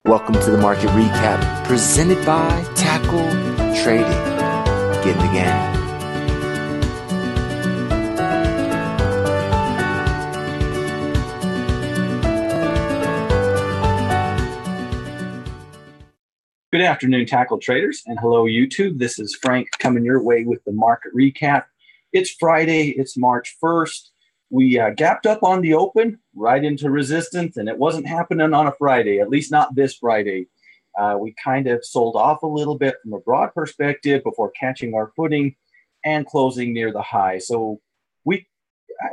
Welcome to the market recap presented by Tackle Trading. Get in the game. Good afternoon, Tackle Traders, and hello, YouTube. This is Frank coming your way with the market recap. It's Friday. It's March 1st. We gapped up on the open right into resistance, and it wasn't happening on a Friday, at least not this Friday. We kind of sold off a little bit from a broad perspective before catching our footing and closing near the high. So it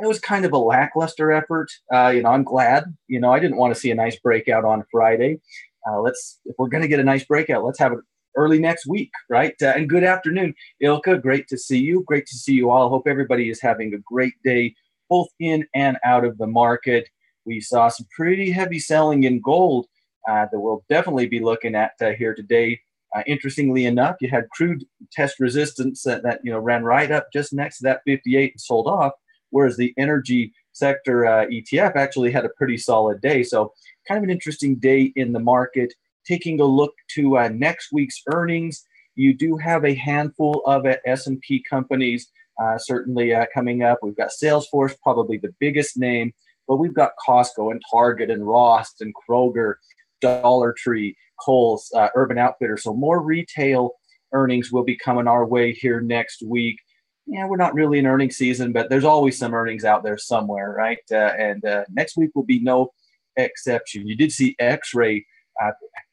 was kind of a lackluster effort. I'm glad. I didn't want to see a nice breakout on Friday. If we're going to get a nice breakout, let's have it early next week, right? And good afternoon, Ilka. Great to see you. Great to see you all. Hope everybody is having a great day, both in and out of the market. We saw some pretty heavy selling in gold that we'll definitely be looking at here today. Interestingly enough, you had crude test resistance that ran right up just next to that 58 and sold off, whereas the energy sector ETF actually had a pretty solid day. So kind of an interesting day in the market. Taking a look to next week's earnings, you do have a handful of S&P companies certainly coming up. We've got Salesforce, probably the biggest name, but we've got Costco and Target and Ross and Kroger, Dollar Tree, Kohl's, Urban Outfitters. So more retail earnings will be coming our way here next week. Yeah, we're not really in earnings season, but there's always some earnings out there somewhere, right? And next week will be no exception. You did see X-Ray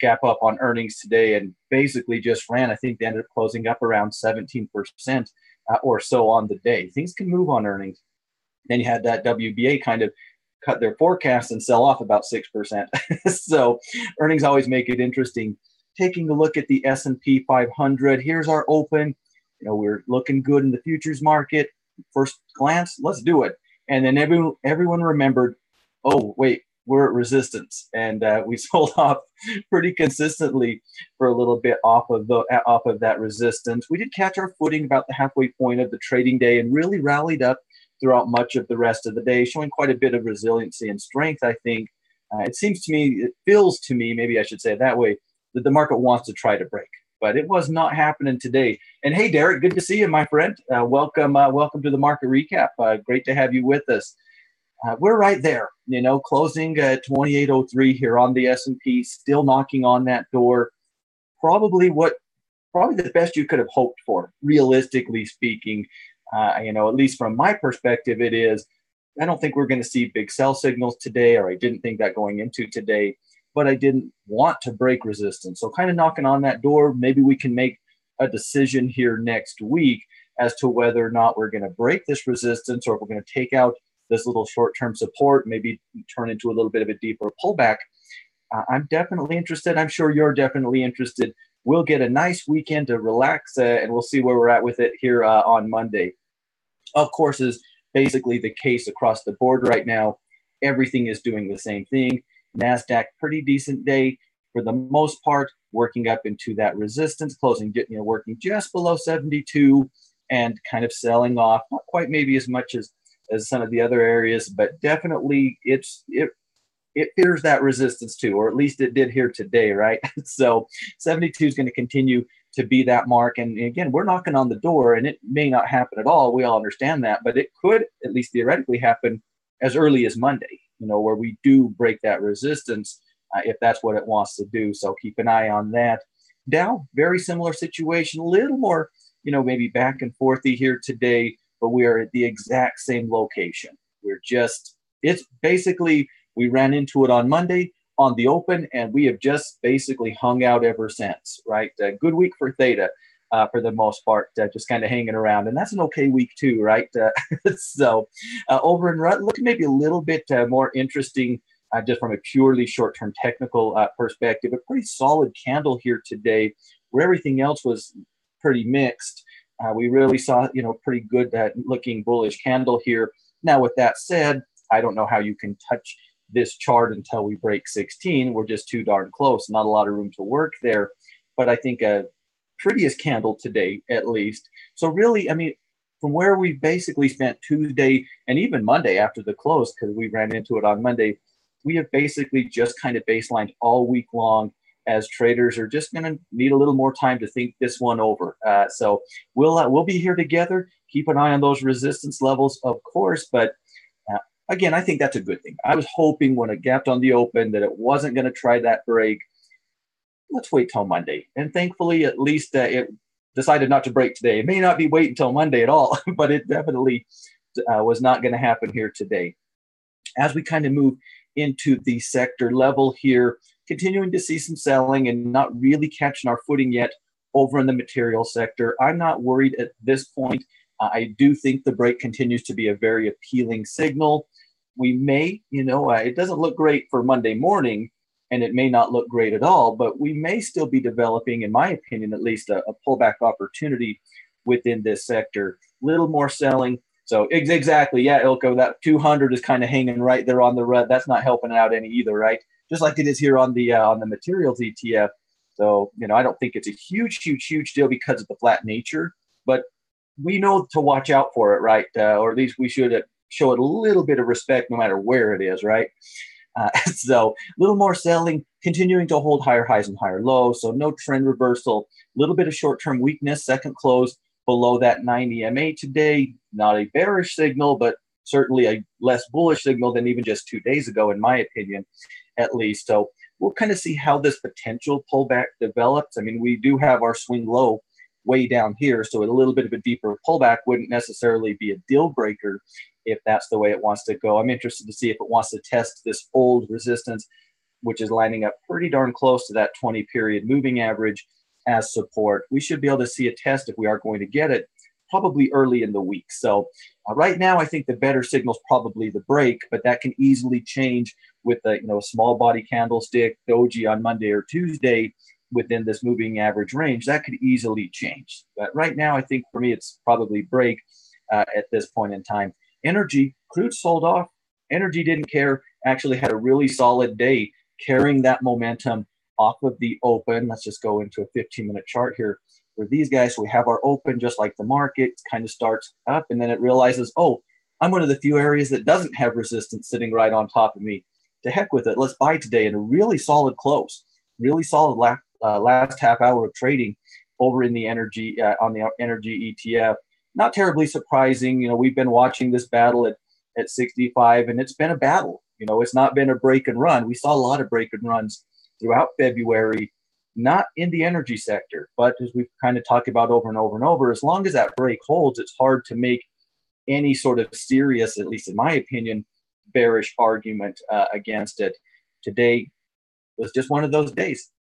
gap up on earnings today and basically just ran. I think they ended up closing up around 17% or so on the day. Things can move on earnings. Then you had that WBA kind of cut their forecast and sell off about 6%. So earnings always make it interesting. Taking a look at the S&P 500, here's our open. We're looking good in the futures market. First glance, let's do it. And then everyone remembered, oh, wait, we're at resistance. And we sold off pretty consistently for a little bit off of that resistance. We did catch our footing about the halfway point of the trading day and really rallied up throughout much of the rest of the day, showing quite a bit of resiliency and strength, I think. It feels to me, maybe I should say it that way, that the market wants to try to break. But it was not happening today. And hey, Derek, good to see you, my friend. Welcome to the market recap. Great to have you with us. We're right there, closing at 2803 here on the S&P, still knocking on that door. Probably the best you could have hoped for, realistically speaking. At least from my perspective, it is. I don't think we're going to see big sell signals today, or I didn't think that going into today. But I didn't want to break resistance. So kind of knocking on that door, maybe we can make a decision here next week as to whether or not we're going to break this resistance or if we're going to take out this little short-term support, maybe turn into a little bit of a deeper pullback. I'm definitely interested. I'm sure you're definitely interested. We'll get a nice weekend to relax and we'll see where we're at with it here on Monday. Of course, is basically the case across the board right now. Everything is doing the same thing. NASDAQ, pretty decent day for the most part, working up into that resistance, working just below 72 and kind of selling off, not quite maybe as much as some of the other areas, but definitely it fears that resistance too, or at least it did here today, right? So 72 is going to continue to be that mark. And again, we're knocking on the door and it may not happen at all. We all understand that, but it could at least theoretically happen as early as Monday, where we do break that resistance if that's what it wants to do. So keep an eye on that. Dow, very similar situation, a little more, maybe back and forthy here today, but we are at the exact same location. It's basically, we ran into it on Monday on the open, and we have just basically hung out ever since, right? Good week for Theta. For the most part, just kind of hanging around. And that's an okay week too, right? So over in RUT, looking maybe a little bit more interesting just from a purely short-term technical perspective. A pretty solid candle here today where everything else was pretty mixed. We really saw, pretty good looking bullish candle here. Now, with that said, I don't know how you can touch this chart until we break 16. We're just too darn close. Not a lot of room to work there. But I think prettiest candle today, at least. So really, from where we basically spent Tuesday and even Monday after the close, because we ran into it on Monday, we have basically just kind of baselined all week long as traders are just going to need a little more time to think this one over. So we'll be here together. Keep an eye on those resistance levels, of course, but again, I think that's a good thing. I was hoping when it gapped on the open that it wasn't going to try that break. Let's wait till Monday. And thankfully, at least it decided not to break today. It may not be waiting until Monday at all, but it definitely was not going to happen here today. As we kind of move into the sector level here, continuing to see some selling and not really catching our footing yet over in the material sector. I'm not worried at this point. I do think the break continues to be a very appealing signal. We may, it doesn't look great for Monday morning, and it may not look great at all, but we may still be developing, in my opinion, at least a pullback opportunity within this sector. Little more selling. So exactly, yeah, Ilko, that 200 is kind of hanging right there on the red. That's not helping out any either, right? Just like it is here on the materials ETF. So, I don't think it's a huge deal because of the flat nature, but we know to watch out for it, right? Or at least we should show it a little bit of respect no matter where it is, right? So a little more selling, continuing to hold higher highs and higher lows. So no trend reversal, a little bit of short-term weakness, second close below that 90 MA today. Not a bearish signal, but certainly a less bullish signal than even just 2 days ago, in my opinion, at least. So we'll kind of see how this potential pullback develops. I mean, we do have our swing low way down here, so a little bit of a deeper pullback wouldn't necessarily be a deal breaker if that's the way it wants to go. I'm interested to see if it wants to test this old resistance, which is lining up pretty darn close to that 20-period moving average as support. We should be able to see a test if we are going to get it probably early in the week. So right now, I think the better signal is probably the break, but that can easily change with a small body candlestick, doji on Monday or Tuesday within this moving average range. That could easily change. But right now, I think for me, it's probably break at this point in time. Energy, crude sold off. Energy didn't care. Actually had a really solid day carrying that momentum off of the open. Let's just go into a 15-minute chart here for these guys. So we have our open just like the market kind of starts up, and then it realizes, oh, I'm one of the few areas that doesn't have resistance sitting right on top of me. To heck with it. Let's buy today in a really solid close. Really solid last half hour of trading over in the energy on the energy ETF. Not terribly surprising. We've been watching this battle at 65, and it's been a battle. It's not been a break and run. We saw a lot of break and runs throughout February, not in the energy sector, but as we've kind of talked about over and over and over, as long as that break holds, it's hard to make any sort of serious, at least in my opinion, bearish argument against it. Today was just one of those days.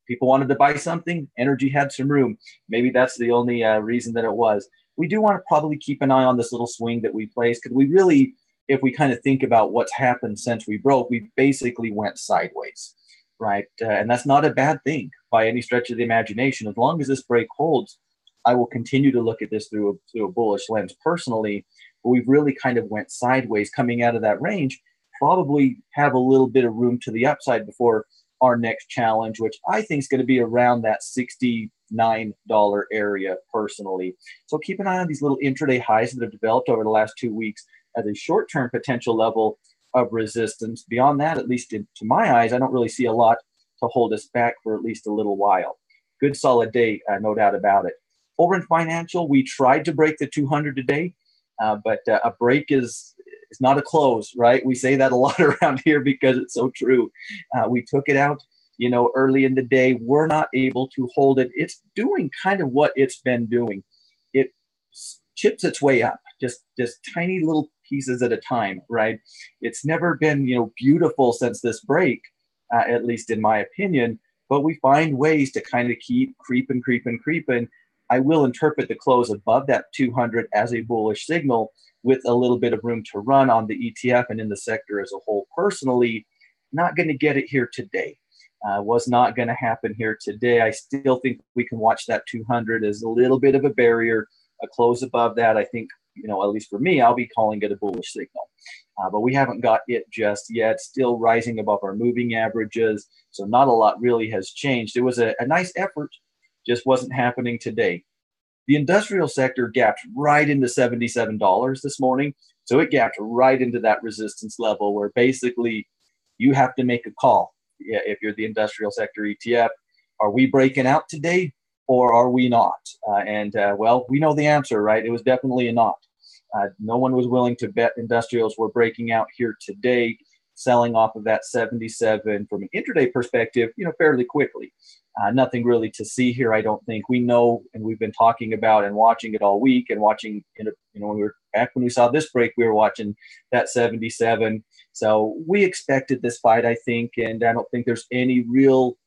People wanted to buy something, energy had some room. Maybe that's the only reason that it was. We do want to probably keep an eye on this little swing that we placed, because we really, if we kind of think about what's happened since we broke, we basically went sideways, right? And that's not a bad thing by any stretch of the imagination. As long as this break holds, I will continue to look at this through a bullish lens personally. But we've really kind of went sideways coming out of that range, probably have a little bit of room to the upside before our next challenge, which I think is going to be around that $69 area personally. So keep an eye on these little intraday highs that have developed over the last 2 weeks as a short-term potential level of resistance. Beyond that, at least to my eyes, I don't really see a lot to hold us back for at least a little while. Good solid day, no doubt about it. Over in financial, we tried to break the 200 today, but a break is not a close, right? We say that a lot around here because it's so true. We took it out, early in the day. We're not able to hold it. It's doing kind of what it's been doing. It chips its way up, just tiny little pieces at a time, right? It's never been, beautiful since this break, at least in my opinion, but we find ways to kind of keep creeping. I will interpret the close above that 200 as a bullish signal with a little bit of room to run on the ETF and in the sector as a whole. Personally, not going to get it here today. Was not going to happen here today. I still think we can watch that 200 as a little bit of a barrier. A close above that, I think, at least for me, I'll be calling it a bullish signal. But we haven't got it just yet. Still rising above our moving averages. So not a lot really has changed. It was a nice effort, just wasn't happening today. The industrial sector gapped right into $77 this morning. So it gapped right into that resistance level where basically you have to make a call. Yeah, if you're the industrial sector ETF, are we breaking out today or are we not? Well, we know the answer, right? It was definitely a not. No one was willing to bet industrials were breaking out here today, selling off of that 77 from an intraday perspective, fairly quickly. Nothing really to see here, I don't think. We know, and we've been talking about and watching it all week, and watching, when we saw this break, we were watching that 77. So we expected this fight, I think, and I don't think there's any real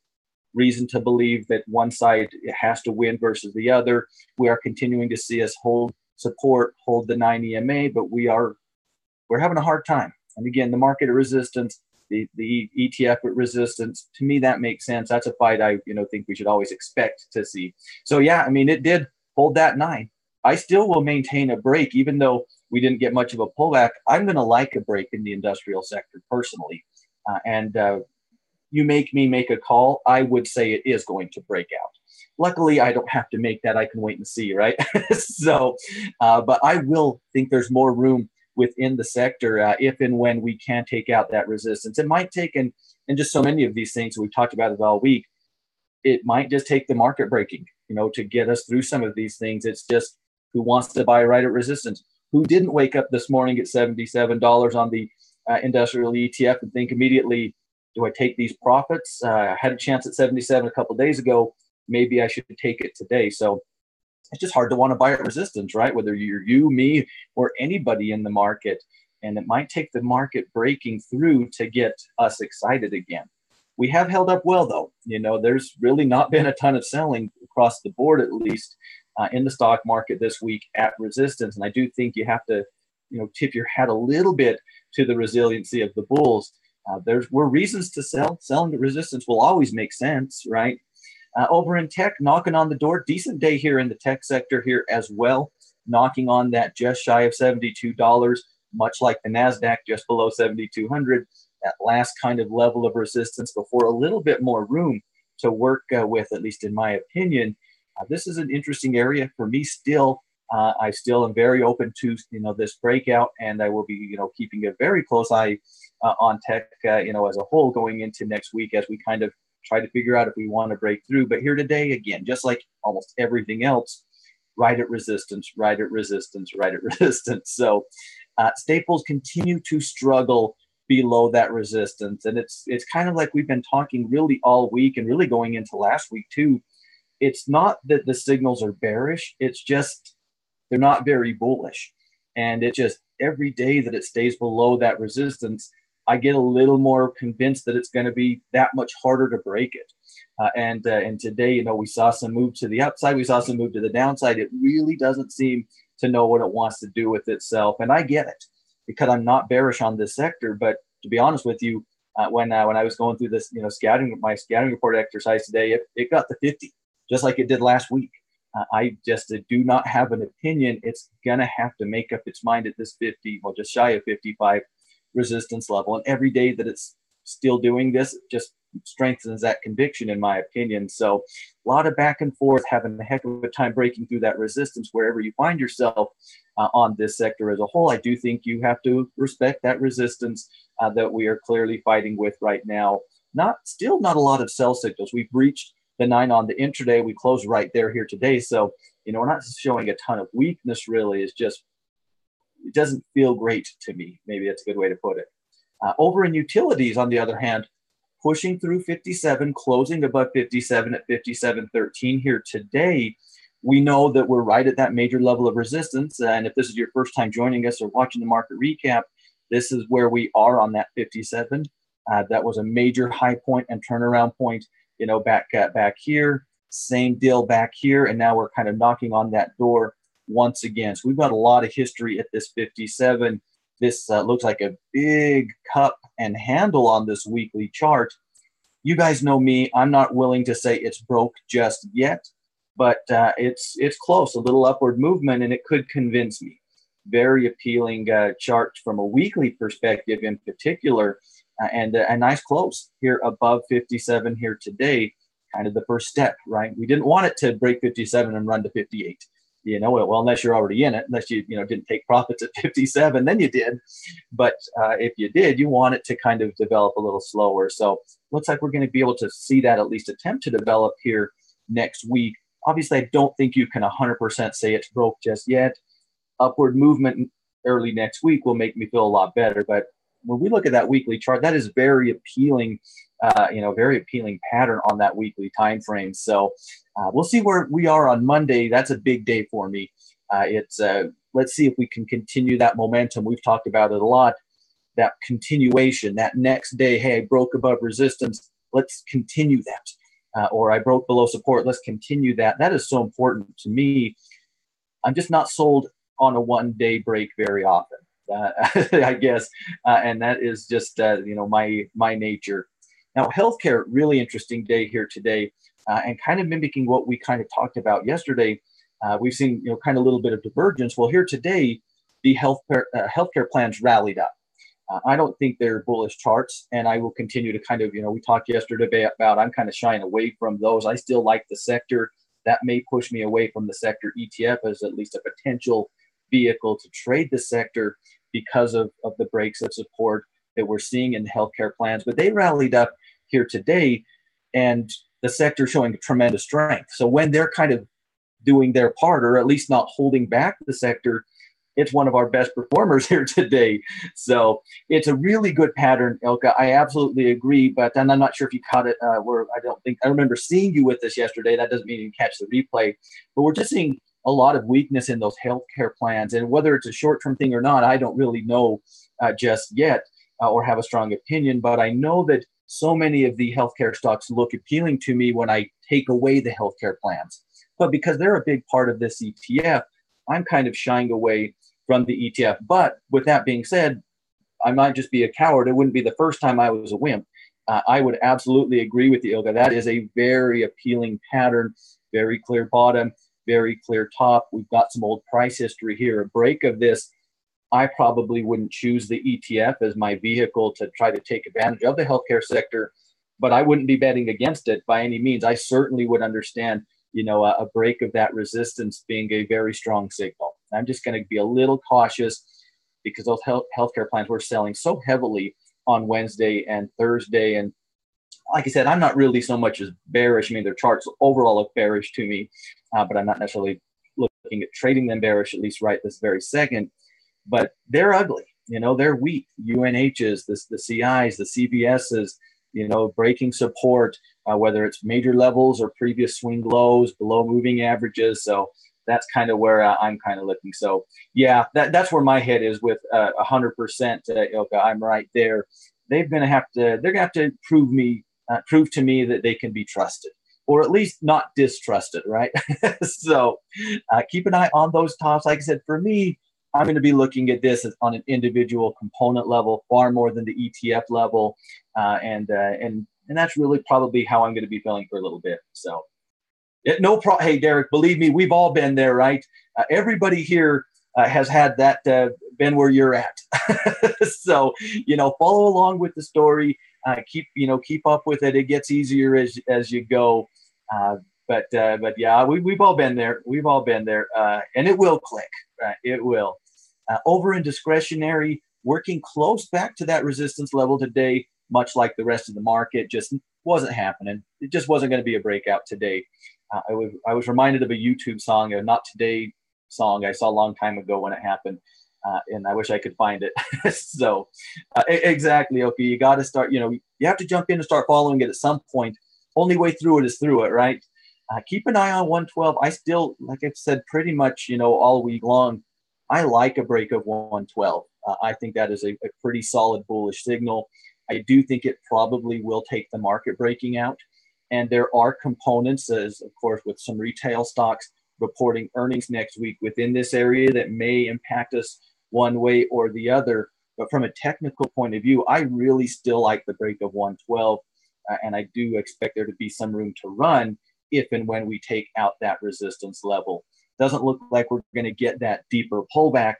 reason to believe that one side has to win versus the other. We are continuing to see us hold support, hold the 9 EMA, but we're having a hard time. And again, the market at resistance, the ETF at resistance, to me, that makes sense. That's a fight I think we should always expect to see. So yeah, I mean, it did hold that 9. I still will maintain a break, even though we didn't get much of a pullback. I'm going to like a break in the industrial sector personally. You make me make a call, I would say it is going to break out. Luckily, I don't have to make that. I can wait and see, right? But I will think there's more room within the sector if and when we can take out that resistance. It might take, and just so many of these things we've talked about it all week, it might just take the market breaking, to get us through some of these things. It's just who wants to buy right at resistance. Who didn't wake up this morning at $77 on the industrial ETF and think immediately, do I take these profits? I had a chance at 77 a couple of days ago. Maybe I should take it today. So it's just hard to want to buy at resistance, right? Whether you're you, me, or anybody in the market. And it might take the market breaking through to get us excited again. We have held up well, though. There's really not been a ton of selling across the board, at least in the stock market this week at resistance. And I do think you have to, tip your hat a little bit to the resiliency of the bulls. There were reasons to sell. Selling at resistance will always make sense, right? Over in tech, knocking on the door. Decent day here in the tech sector here as well. Knocking on that just shy of $72, much like the NASDAQ, just below 7,200. That last kind of level of resistance before a little bit more room to work with, at least in my opinion. This is an interesting area for me still. I still am very open to this breakout, and I will be keeping a very close eye on tech as a whole going into next week as we kind of try to figure out if we want to break through. But here today, again, just like almost everything else, right at resistance, right at resistance, right at resistance. So staples continue to struggle below that resistance, and it's kind of like we've been talking really all week and really going into last week too. It's not that the signals are bearish, it's just they're not very bullish. And it just every day that it stays below that resistance, I get a little more convinced that it's going to be that much harder to break it. And today, we saw some move to the upside. We saw some move to the downside. It really doesn't seem to know what it wants to do with itself. And I get it because I'm not bearish on this sector. But to be honest with you, when I was going through this, my scouting report exercise today, it got to 50, just like it did last week. I just do not have an opinion. It's going to have to make up its mind at this 50, well, just shy of 55 resistance level. And every day that it's still doing this, it just strengthens that conviction, in my opinion. So a lot of back and forth, having a heck of a time breaking through that resistance wherever you find yourself on this sector as a whole. I do think you have to respect that resistance that we are clearly fighting with right now. Still not a lot of sell signals. We've reached the 9 on the intraday. We closed right there here today. So, we're not showing a ton of weakness really. It's just, it doesn't feel great to me. Maybe that's a good way to put it. Over in utilities, on the other hand, pushing through 57, closing above 57 at 57.13 here today. We know that we're right at that major level of resistance. And if this is your first time joining us or watching the market recap, this is where we are on that 57. That was a major high point and turnaround point, back here. Same deal back here. And now we're kind of knocking on that door once again. So we've got a lot of history at this 57. This looks like a big cup and handle on this weekly chart. You guys know me. I'm not willing to say it's broke just yet, but it's close, a little upward movement, and it could convince me. Very appealing chart from a weekly perspective in particular, and a nice close here above 57 here today. Kind of the first step, right? We didn't want it to break 57 and run to 58. well, unless you're already in it, unless you didn't take profits at 57, then you did. But if you did, you want it to kind of develop a little slower. So looks like we're going to be able to see that at least attempt to develop here next week. Obviously, I don't think you can 100% say it's broke just yet. Upward movement early next week will make me feel a lot better. But when we look at that weekly chart, that is very appealing, very appealing pattern on that weekly time frame. So we'll see where we are on Monday. That's a big day for me. Let's see if we can continue that momentum. We've talked about it a lot. That continuation, that next day, hey, I broke above resistance. Let's continue that. Or I broke below support. Let's continue that. That is so important to me. I'm just not sold on a one-day break very often, I guess. And that is just, my nature. Now, healthcare, really interesting day here today, and kind of mimicking what we kind of talked about yesterday. We've seen, kind of a little bit of divergence. Well, here today, the healthcare plans rallied up. I don't think they're bullish charts, and I will continue to kind of, we talked yesterday about I'm kind of shying away from those. I still like the sector. That may push me away from the sector ETF as at least a potential vehicle to trade the sector because of the breaks of support that we're seeing in the healthcare plans. But they rallied up here today, and the sector showing tremendous strength. So when they're kind of doing their part, or at least not holding back the sector, it's one of our best performers here today. So it's a really good pattern, Ilka. I absolutely agree, but and I'm not sure if you caught it. I remember seeing you with this yesterday. That doesn't mean you can catch the replay, but we're just seeing a lot of weakness in those healthcare plans. And whether it's a short-term thing or not, I don't really know just yet or have a strong opinion, but I know that so many of the healthcare stocks look appealing to me when I take away the healthcare plans. But because they're a big part of this ETF, I'm kind of shying away from the ETF. But with that being said, I might just be a coward. It wouldn't be the first time I was a wimp. I would absolutely agree with you, Ilka. That is a very appealing pattern, very clear bottom, very clear top. We've got some old price history here. A break of this, I probably wouldn't choose the ETF as my vehicle to try to take advantage of the healthcare sector, but I wouldn't be betting against it by any means. I certainly would understand, a break of that resistance being a very strong signal. I'm just going to be a little cautious because those healthcare plans were selling so heavily on Wednesday and Thursday. And like I said, I'm not really so much as bearish. I mean, their charts overall look bearish to me, but I'm not necessarily looking at trading them bearish, at least right this very second. But they're ugly. They're weak. UNHs, the CIs, the CVSs, breaking support, whether it's major levels or previous swing lows, below moving averages. So that's kind of where I'm kind of looking. So yeah, that's where my head is with 100%. Ilka, I'm right there. They're going to have to prove to me that they can be trusted, or at least not distrusted, right? So keep an eye on those tops. Like I said, for me, I'm going to be looking at this on an individual component level, far more than the ETF level, and that's really probably how I'm going to be feeling for a little bit. So, Hey, Derek, believe me, we've all been there, right? Everybody here has had that, been where you're at. So, follow along with the story. Keep up with it. It gets easier as you go. But yeah, we've all been there. We've all been there, and it will click. It will. Over in discretionary, working close back to that resistance level today, much like the rest of the market, just wasn't happening. It just wasn't going to be a breakout today. I was reminded of a YouTube song, a Not Today song I saw a long time ago when it happened, and I wish I could find it. So exactly, okay, you got to start, you have to jump in and start following it at some point. Only way through it is through it, right? Keep an eye on 112. I still, like I've said, pretty much, all week long, I like a break of 112. I think that is a pretty solid bullish signal. I do think it probably will take the market breaking out. And there are components, as of course, with some retail stocks reporting earnings next week within this area that may impact us one way or the other. But from a technical point of view, I really still like the break of 112. And I do expect there to be some room to run if and when we take out that resistance level. Doesn't look like we're going to get that deeper pullback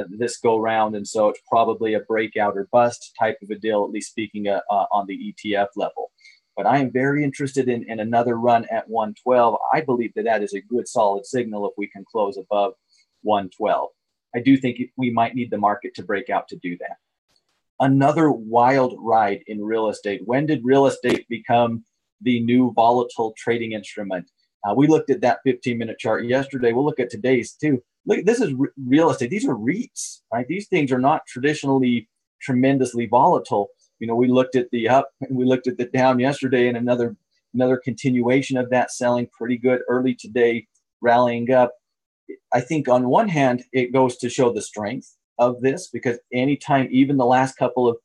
this go round. And so it's probably a breakout or bust type of a deal, at least speaking on the ETF level. but I am very interested in another run at 112. I believe that that is a good solid signal if we can close above 112. I do think we might need the market to break out to do that. Another wild ride in real estate. When did real estate become the new volatile trading instrument? We looked at that 15-minute chart yesterday. We'll look at today's too. Look, this is real estate. These are REITs, right? These things are not traditionally tremendously volatile. You know, we looked at the up and we looked at the down yesterday, and another continuation of that selling pretty good early today, rallying up. I think on one hand, it goes to show the strength of this, because anytime, even the last couple of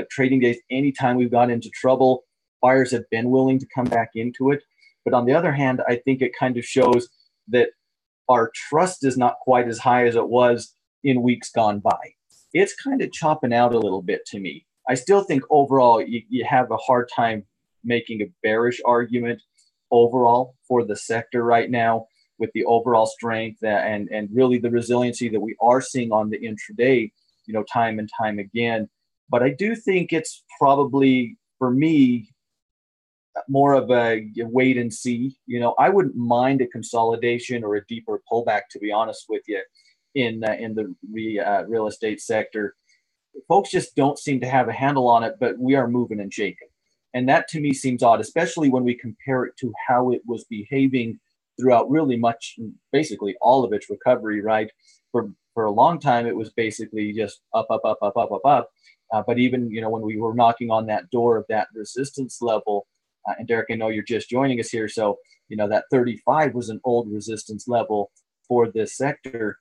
trading days, anytime we've got into trouble, buyers have been willing to come back into it. But on the other hand, I think it kind of shows that our trust is not quite as high as it was in weeks gone by. It's kind of chopping out a little bit to me. I still think overall you have a hard time making a bearish argument overall for the sector right now, with the overall strength and really the resiliency that we are seeing on the intraday, time and time again. But I do think it's probably, for me, more of a wait and see. I wouldn't mind a consolidation or a deeper pullback, to be honest with you, in the real estate sector. Folks just don't seem to have a handle on it, but we are moving and shaking. And that to me seems odd, especially when we compare it to how it was behaving throughout really basically all of its recovery, right? For a long time, it was basically just up, up, up, up, up, up, up. But even, when we were knocking on that door of that resistance level, and Derek, I know you're just joining us here. So, that 35 was an old resistance level for this sector.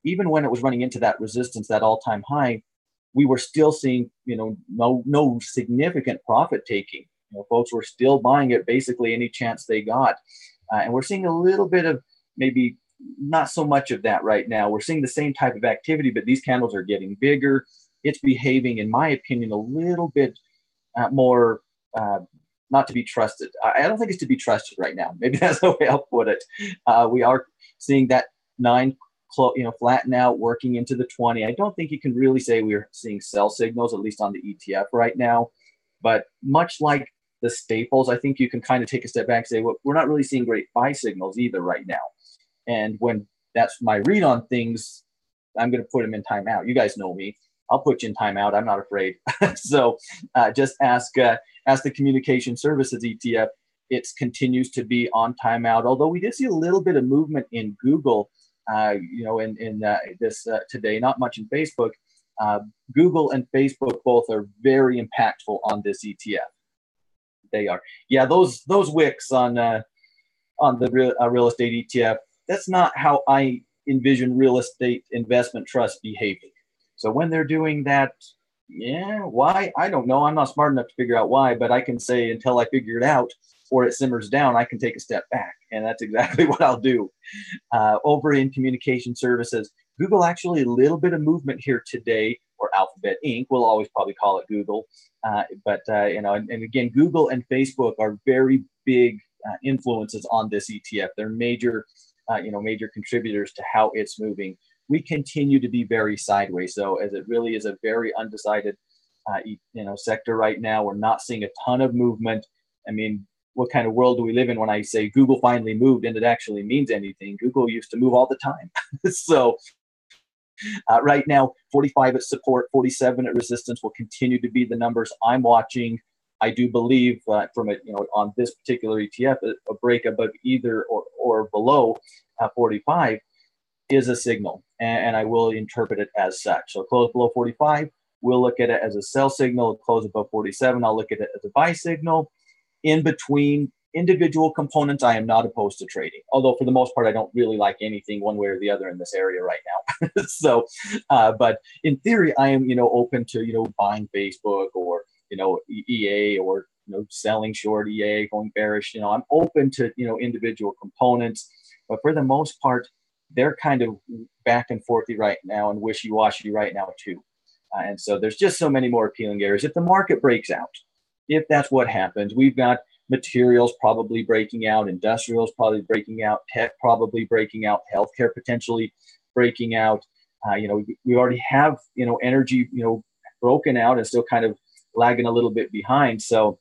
Even when it was running into that resistance, that all-time high, we were still seeing, no significant profit taking. Folks were still buying it basically any chance they got. And we're seeing a little bit of maybe not so much of that right now. We're seeing the same type of activity, but these candles are getting bigger. It's behaving, in my opinion, a little bit more not to be trusted. I don't think it's to be trusted right now. Maybe that's the way I'll put it. We are seeing that 9 flatten out, working into the 20. I don't think you can really say we're seeing sell signals, at least on the ETF right now. But much like the staples, I think you can kind of take a step back and say, well, we're not really seeing great buy signals either right now. And when that's my read on things, I'm going to put them in timeout. You guys know me. I'll put you in timeout. I'm not afraid. So just ask the Communication Services ETF. It continues to be on timeout, although we did see a little bit of movement in Google, in this today, not much in Facebook. Google and Facebook both are very impactful on this ETF. They are. Yeah, those wicks on the real estate ETF, that's not how I envision real estate investment trusts behaving. So when they're doing that, why? I don't know. I'm not smart enough to figure out why, but I can say until I figure it out or it simmers down, I can take a step back. And that's exactly what I'll do. Over in Communication Services, Google actually a little bit of movement here today, or Alphabet Inc. We'll always probably call it Google. And again, Google and Facebook are very big influences on this ETF. They're major contributors to how it's moving. We continue to be very sideways, so as it really is a very undecided, sector right now. We're not seeing a ton of movement. I mean, what kind of world do we live in when I say Google finally moved and it actually means anything? Google used to move all the time. So right now, 45 at support, 47 at resistance will continue to be the numbers I'm watching. I do believe on this particular ETF, a break above either or below 45 is a signal, and I will interpret it as such. So close below 45, we'll look at it as a sell signal. Close above 47, I'll look at it as a buy signal. In between individual components, I am not opposed to trading, although for the most part, I don't really like anything one way or the other in this area right now. So, but in theory, I am, open to, buying Facebook or, EA or, selling short EA, going bearish. I'm open to, individual components, but for the most part, they're kind of back and forthy right now and wishy-washy right now too. And so there's just so many more appealing areas. If the market breaks out, if that's what happens, we've got materials probably breaking out, industrials probably breaking out, tech probably breaking out, healthcare potentially breaking out. We already have, energy, broken out and still kind of lagging a little bit behind. So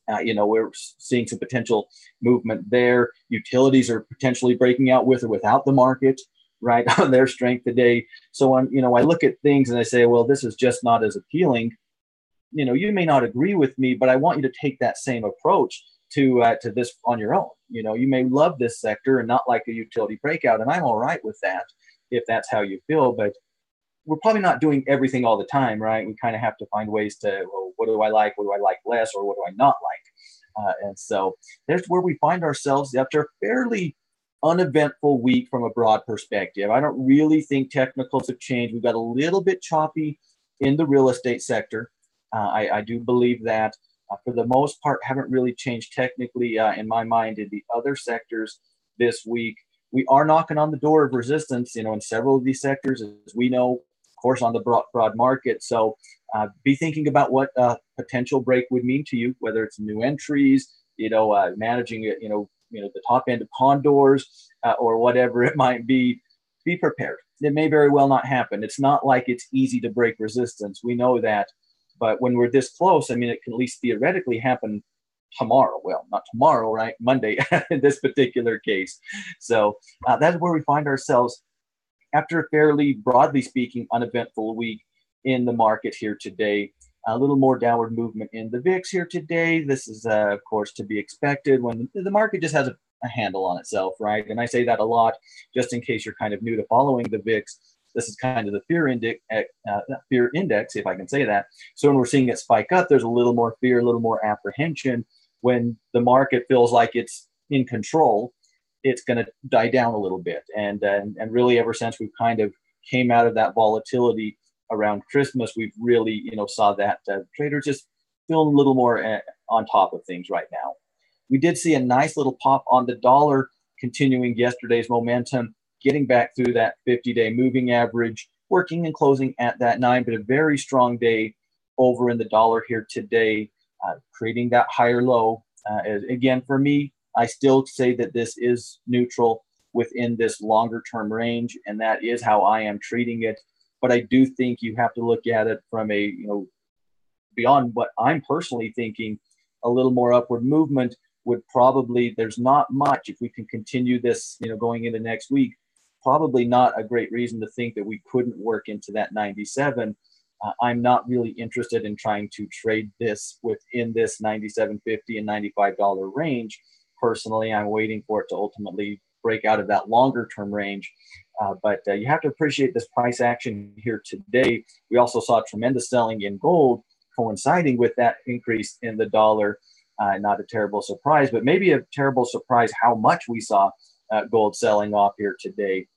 We're seeing some potential movement there. Utilities are potentially breaking out with or without the market, right, on their strength today. So I look at things and I say, well, this is just not as appealing. You may not agree with me, but I want you to take that same approach to this on your own. You may love this sector and not like a utility breakout, and I'm all right with that if that's how you feel. But we're probably not doing everything all the time, right? We kind of have to find ways to, well, what do I like? What do I like less? Or what do I not like? And so there's where we find ourselves after a fairly uneventful week from a broad perspective. I don't really think technicals have changed. We've got a little bit choppy in the real estate sector. I do believe that for the most part haven't really changed technically in my mind in the other sectors this week. We are knocking on the door of resistance, in several of these sectors, as we know, of course, on the broad market. So be thinking about what potential break would mean to you, whether it's new entries, managing it, the top end of condors or whatever it might be. Be prepared. It may very well not happen. It's not like it's easy to break resistance. We know that. But when we're this close, it can at least theoretically happen tomorrow. Well, not tomorrow, right? Monday in this particular case. So that's where we find ourselves after a fairly, broadly speaking, uneventful week in the market here today. A little more downward movement in the VIX here today. This is, of course, to be expected when the market just has a handle on itself, right? And I say that a lot just in case you're kind of new to following the VIX. This is kind of the fear index, if I can say that. So when we're seeing it spike up, there's a little more fear, a little more apprehension. When the market feels like it's in control, it's going to die down a little bit. And really, ever since we've kind of came out of that volatility around Christmas, we've really, saw that traders just feeling a little more on top of things right now. We did see a nice little pop on the dollar, continuing yesterday's momentum, getting back through that 50-day moving average, working and closing at that 9, but a very strong day over in the dollar here today, creating that higher low. Again, for me, I still say that this is neutral within this longer term range, and that is how I am treating it. But I do think you have to look at it from a, beyond what I'm personally thinking, a little more upward movement would probably, there's not much, if we can continue this, going into next week, probably not a great reason to think that we couldn't work into that 97. I'm not really interested in trying to trade this within this $97.50 and $95 range. Personally, I'm waiting for it to ultimately break out of that longer term range. But you have to appreciate this price action here today. We also saw tremendous selling in gold coinciding with that increase in the dollar. Not a terrible surprise, but maybe a terrible surprise how much we saw gold selling off here today.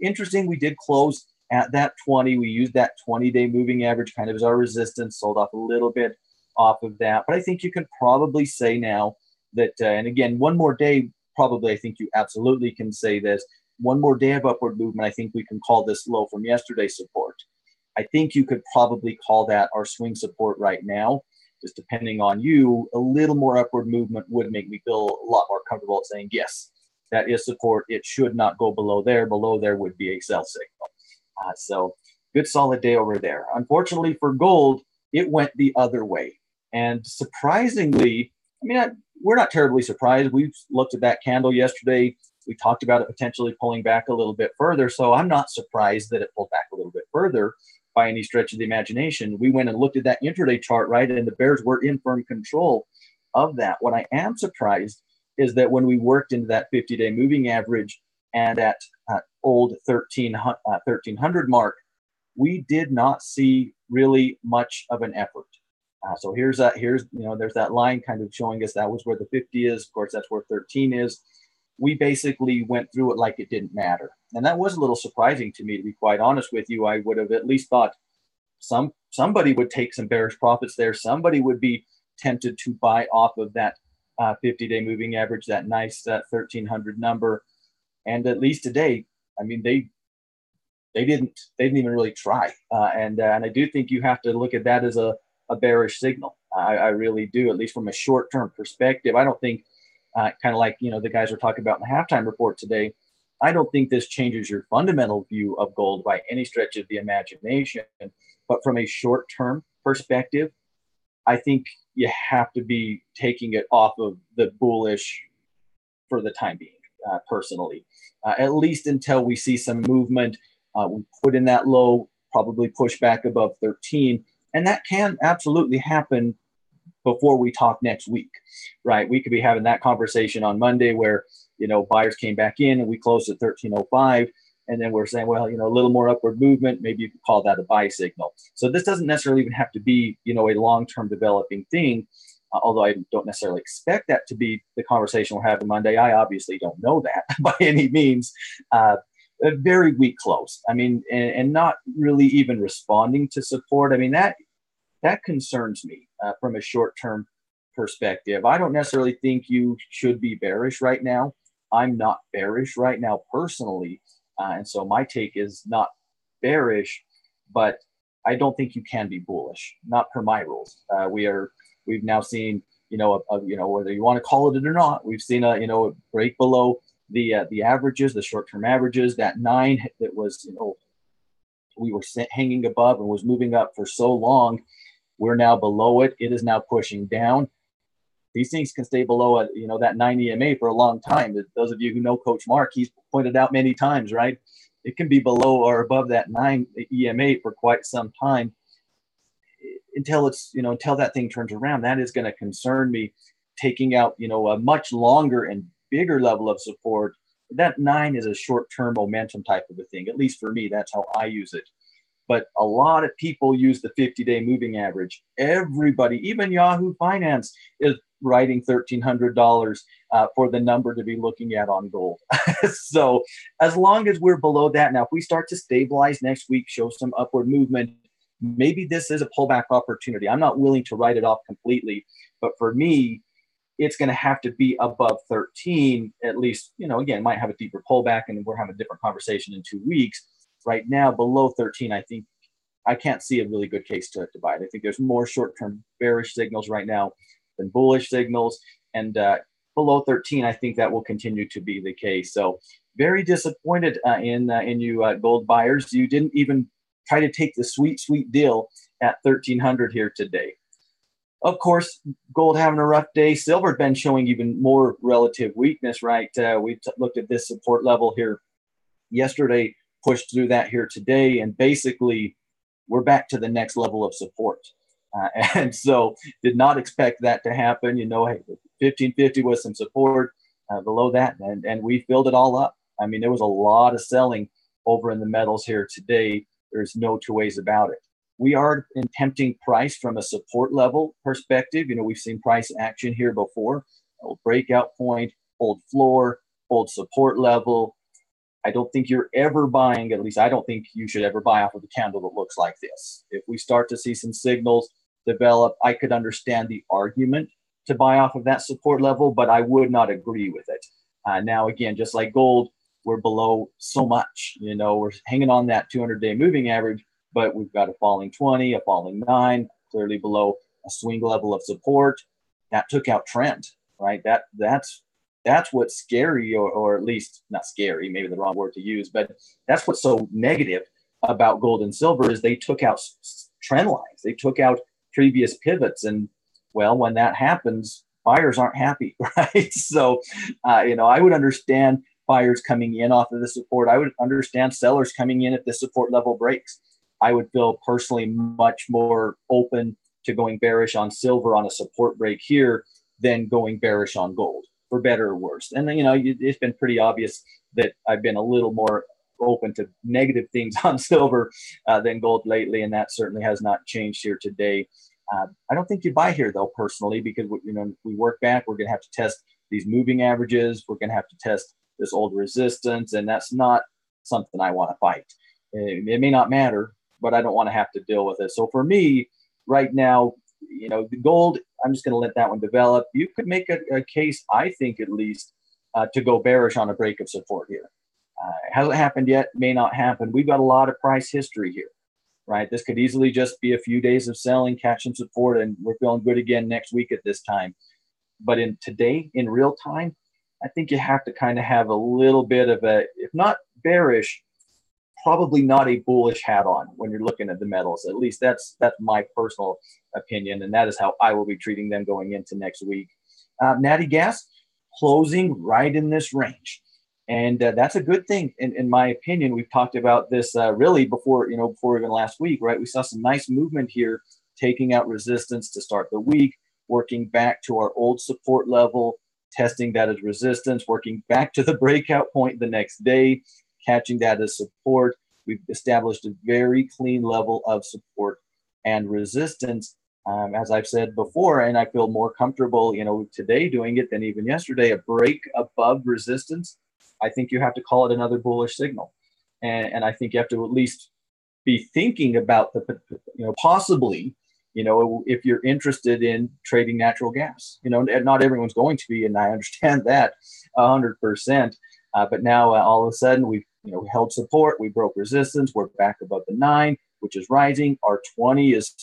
Interesting, we did close at that 20. We used that 20-day moving average kind of as our resistance, sold off a little bit off of that. But I think you can probably say now that, and again, one more day, probably I think you absolutely can say this, one more day of upward movement, I think we can call this low from yesterday support. I think you could probably call that our swing support right now. Just depending on you, a little more upward movement would make me feel a lot more comfortable at saying, yes, that is support. It should not go below there. Below there would be a sell signal. So good solid day over there. Unfortunately for gold, it went the other way. And surprisingly, we're not terribly surprised. We looked at that candle yesterday. We talked about it potentially pulling back a little bit further. So I'm not surprised that it pulled back a little bit further by any stretch of the imagination. We went and looked at that intraday chart, right? And the bears were in firm control of that. What I am surprised is that when we worked into that 50-day moving average and that old 1300 mark, we did not see really much of an effort. So there's that line kind of showing us that was where the 50 is. Of course, that's where 13 is. We basically went through it like it didn't matter. And that was a little surprising to me, to be quite honest with you. I would have at least thought somebody would take some bearish profits there. Somebody would be tempted to buy off of that 50-day moving average, that nice 1300 number. And at least today, they didn't even really try. And I do think you have to look at that as a bearish signal. I really do, at least from a short-term perspective. I don't think, kind of like, the guys were talking about in the halftime report today, I don't think this changes your fundamental view of gold by any stretch of the imagination. But from a short-term perspective, I think you have to be taking it off of the bullish for the time being, personally, at least until we see some movement. We put in that low, probably push back above 13, and that can absolutely happen before we talk next week, right? We could be having that conversation on Monday where, buyers came back in and we closed at 1305. And then we're saying, well, a little more upward movement, maybe you could call that a buy signal. So this doesn't necessarily even have to be, a long-term developing thing, although I don't necessarily expect that to be the conversation we're having Monday. I obviously don't know that by any means. A very weak close. I mean, and not really even responding to support. I mean, that concerns me from a short-term perspective. I don't necessarily think you should be bearish right now. I'm not bearish right now personally. And so my take is not bearish, but I don't think you can be bullish, not per my rules. We've now seen, whether you want to call it or not, we've seen a break below the averages, the short-term averages. That 9 that was, we were hanging above and was moving up for so long. We're now below it. It is now pushing down. These things can stay below that 9 EMA for a long time. Those of you who know Coach Mark, he's pointed out many times, right? It can be below or above that 9 EMA for quite some time until until that thing turns around. That is going to concern me. Taking out, a much longer and bigger level of support. That 9 is a short-term momentum type of a thing. At least for me, that's how I use it. But a lot of people use the 50-day moving average. Everybody, even Yahoo Finance, is writing $1,300 for the number to be looking at on gold. So as long as we're below that, now if we start to stabilize next week, show some upward movement, maybe this is a pullback opportunity. I'm not willing to write it off completely, but for me, it's going to have to be above 13 at least. Again, might have a deeper pullback and we're having a different conversation in 2 weeks. Right now, below 13, I think I can't see a really good case to buy it. I think there's more short-term bearish signals right now than bullish signals. And below 13, I think that will continue to be the case. So very disappointed in you gold buyers. You didn't even try to take the sweet, sweet deal at 1,300 here today. Of course, gold having a rough day. Silver been showing even more relative weakness, right? We looked at this support level here yesterday, pushed through that here today, and basically we're back to the next level of support. And so did not expect that to happen. Hey, 1550 was some support below that, and we filled it all up. I mean, there was a lot of selling over in the metals here today. There's no two ways about it. We are in tempting price from a support level perspective. We've seen price action here before. Old breakout point, old floor, old support level. I don't think you're ever buying, at least I don't think you should ever buy off of a candle that looks like this. If we start to see some signals develop, I could understand the argument to buy off of that support level, but I would not agree with it. Now, again, just like gold, we're below so much. We're hanging on that 200-day moving average, but we've got a falling 20, a falling 9, clearly below a swing level of support. That took out trend, right? That's what's scary, or at least not scary, maybe the wrong word to use, but that's what's so negative about gold and silver is they took out trend lines. They took out previous pivots. And well, when that happens, buyers aren't happy, right? So, I would understand buyers coming in off of the support. I would understand sellers coming in if the support level breaks. I would feel personally much more open to going bearish on silver on a support break here than going bearish on gold, for better or worse. And then, it's been pretty obvious that I've been a little more open to negative things on silver than gold lately, and that certainly has not changed here today. I don't think you buy here, though, personally, because we work back. We're going to have to test these moving averages. We're going to have to test this old resistance, and that's not something I want to fight. It may not matter, but I don't want to have to deal with it. So for me, right now, the gold, I'm just going to let that one develop. You could make a case, I think at least, to go bearish on a break of support here. Hasn't happened yet, may not happen. We've got a lot of price history here, right? This could easily just be a few days of selling, catching support, and we're feeling good again next week at this time. But in real time, I think you have to kind of have a little bit of a, if not bearish, probably not a bullish hat on when you're looking at the metals. At least that's my personal opinion, and that is how I will be treating them going into next week. Natty gas closing right in this range, and that's a good thing in my opinion. We've talked about this really before even last week, right? We saw some nice movement here, taking out resistance to start the week, working back to our old support level, testing that as resistance, working back to the breakout point the next day, catching that as support. We've established a very clean level of support and resistance. As I've said before, and I feel more comfortable, today doing it than even yesterday, a break above resistance, I think you have to call it another bullish signal. And I think you have to at least be thinking about possibly, if you're interested in trading natural gas, not everyone's going to be, and I understand that 100%. But now all of a sudden we've, held support, we broke resistance, we're back above the 9, which is rising. Our 20 is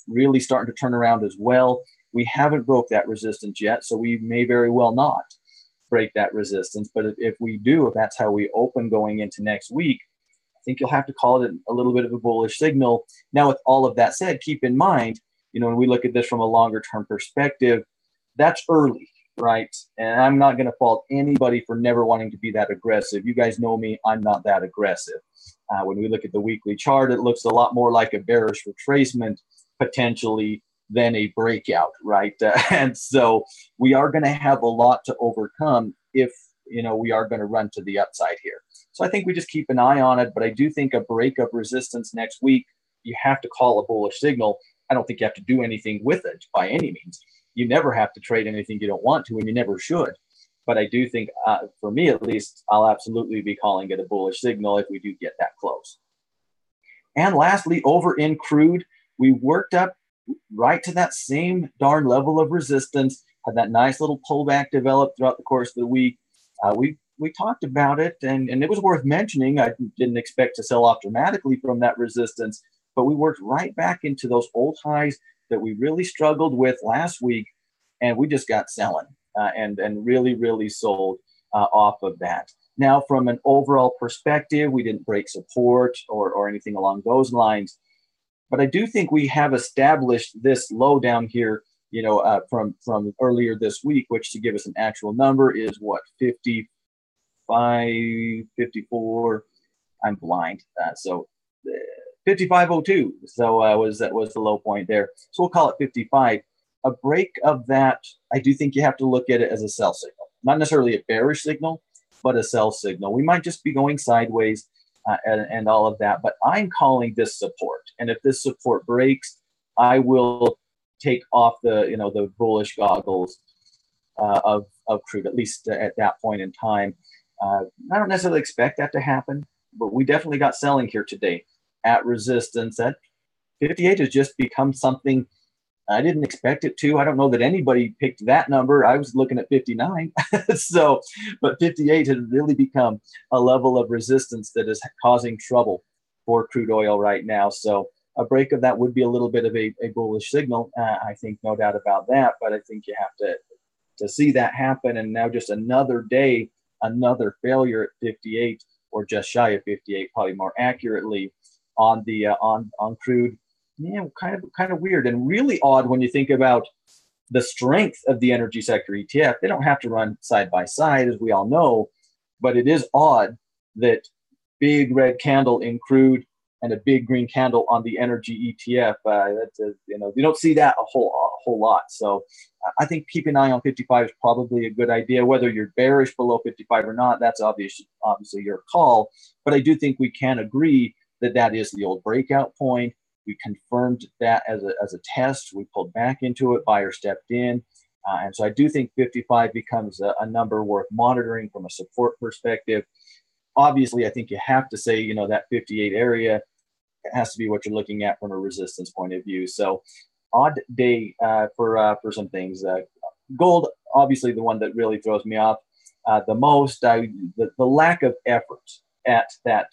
really starting to turn around as well. We haven't broke that resistance yet, so we may very well not break that resistance. But if we do, if that's how we open going into next week, I think you'll have to call it a little bit of a bullish signal. Now, with all of that said, keep in mind, when we look at this from a longer term perspective, that's early, right? And I'm not going to fault anybody for never wanting to be that aggressive. You guys know me, I'm not that aggressive. When we look at the weekly chart, it looks a lot more like a bearish retracement potentially than a breakout, right? And so we are going to have a lot to overcome if, we are going to run to the upside here. So I think we just keep an eye on it, but I do think a break of resistance next week, you have to call a bullish signal. I don't think you have to do anything with it by any means. You never have to trade anything you don't want to, and you never should. But I do think, for me at least, I'll absolutely be calling it a bullish signal if we do get that close. And lastly, over in crude, we worked up right to that same darn level of resistance, had that nice little pullback develop throughout the course of the week. We talked about it, and it was worth mentioning. I didn't expect to sell off dramatically from that resistance, but we worked right back into those old highs that we really struggled with last week, and we just got selling and really, really sold off of that. Now, from an overall perspective, we didn't break support or anything along those lines, but I do think we have established this low down here, from earlier this week, which, to give us an actual number, is what, 55, 54. I'm blind. So 55.02. So that was the low point there. So we'll call it 55. A break of that, I do think you have to look at it as a sell signal, not necessarily a bearish signal, but a sell signal. We might just be going sideways and all of that, but I'm calling this support. And if this support breaks, I will take off the bullish goggles of crude, at least at that point in time. I don't necessarily expect that to happen, but we definitely got selling here today at resistance. At 58 has just become something I didn't expect it to. I don't know that anybody picked that number. I was looking at 59. But 58 has really become a level of resistance that is causing trouble for crude oil right now. So a break of that would be a little bit of a bullish signal. I think, no doubt about that. But I think you have to see that happen. And now just another day, another failure at 58, or just shy of 58, probably more accurately, on the on crude. Yeah, kind of weird and really odd when you think about the strength of the energy sector ETF. They don't have to run side by side, as we all know, but it is odd that big red candle in crude and a big green candle on the energy ETF. You don't see that a whole lot. So I think keep an eye on 55 is probably a good idea. Whether you're bearish below 55 or not, that's obviously your call. But I do think we can agree that is the old breakout point. We confirmed that as a test. We pulled back into it. Buyer stepped in. And so I do think 55 becomes a number worth monitoring from a support perspective. Obviously, I think you have to say, that 58 area has to be what you're looking at from a resistance point of view. So odd day for some things. Gold, obviously, the one that really throws me off the most. The lack of effort at that,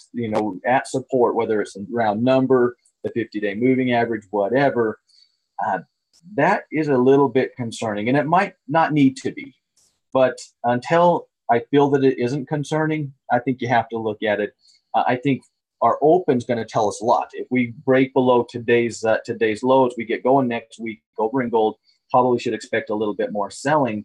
at support, whether it's a round number, the 50-day moving average, whatever, that is a little bit concerning. And it might not need to be. But until I feel that it isn't concerning, I think you have to look at it. I think our open's going to tell us a lot. If we break below today's lows, we get going next week over in gold. Probably should expect a little bit more selling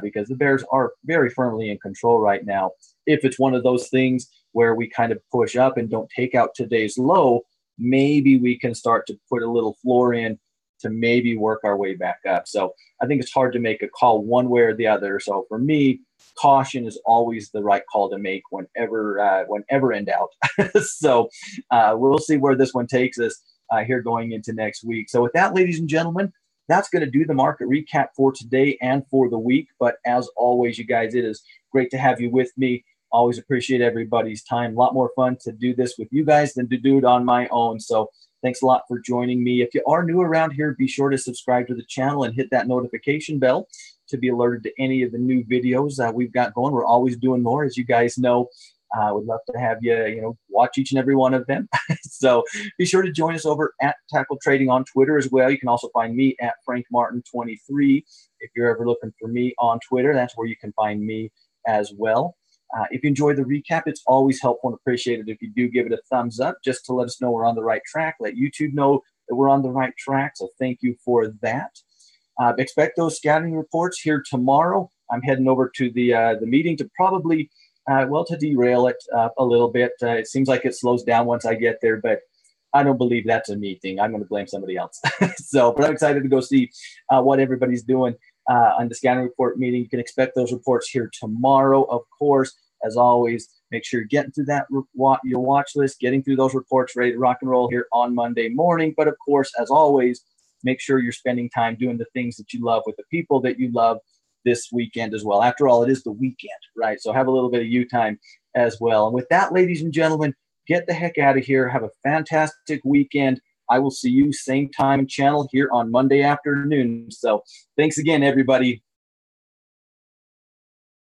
because the bears are very firmly in control right now. If it's one of those things where we kind of push up and don't take out today's low, maybe we can start to put a little floor in to maybe work our way back up. So I think it's hard to make a call one way or the other. So for me, caution is always the right call to make whenever in doubt. So we'll see where this one takes us here going into next week. So with that, ladies and gentlemen, that's going to do the market recap for today and for the week. But as always, you guys, it is great to have you with me. Always appreciate everybody's time. A lot more fun to do this with you guys than to do it on my own. So thanks a lot for joining me. If you are new around here, be sure to subscribe to the channel and hit that notification bell to be alerted to any of the new videos we've got going. We're always doing more, as you guys know. Would love to have you, watch each and every one of them. So be sure to join us over at Tackle Trading on Twitter as well. You can also find me at FrankMartin23. If you're ever looking for me on Twitter, that's where you can find me as well. If you enjoy the recap, it's always helpful and appreciated if you do give it a thumbs up just to let us know we're on the right track. Let YouTube know that we're on the right track. So thank you for that. Expect those scouting reports here tomorrow. I'm heading over to the meeting to probably to derail it a little bit. It seems like it slows down once I get there, but I don't believe that's a me thing. I'm going to blame somebody else. But I'm excited to go see what everybody's doing on the scouting report meeting. You can expect those reports here tomorrow, of course. As always, make sure you're getting through your watch list, getting through those reports, ready to rock and roll here on Monday morning. But of course, as always, make sure you're spending time doing the things that you love with the people that you love this weekend as well. After all, it is the weekend, right? So have a little bit of you time as well. And with that, ladies and gentlemen, get the heck out of here. Have a fantastic weekend. I will see you same time and channel here on Monday afternoon. So thanks again, everybody.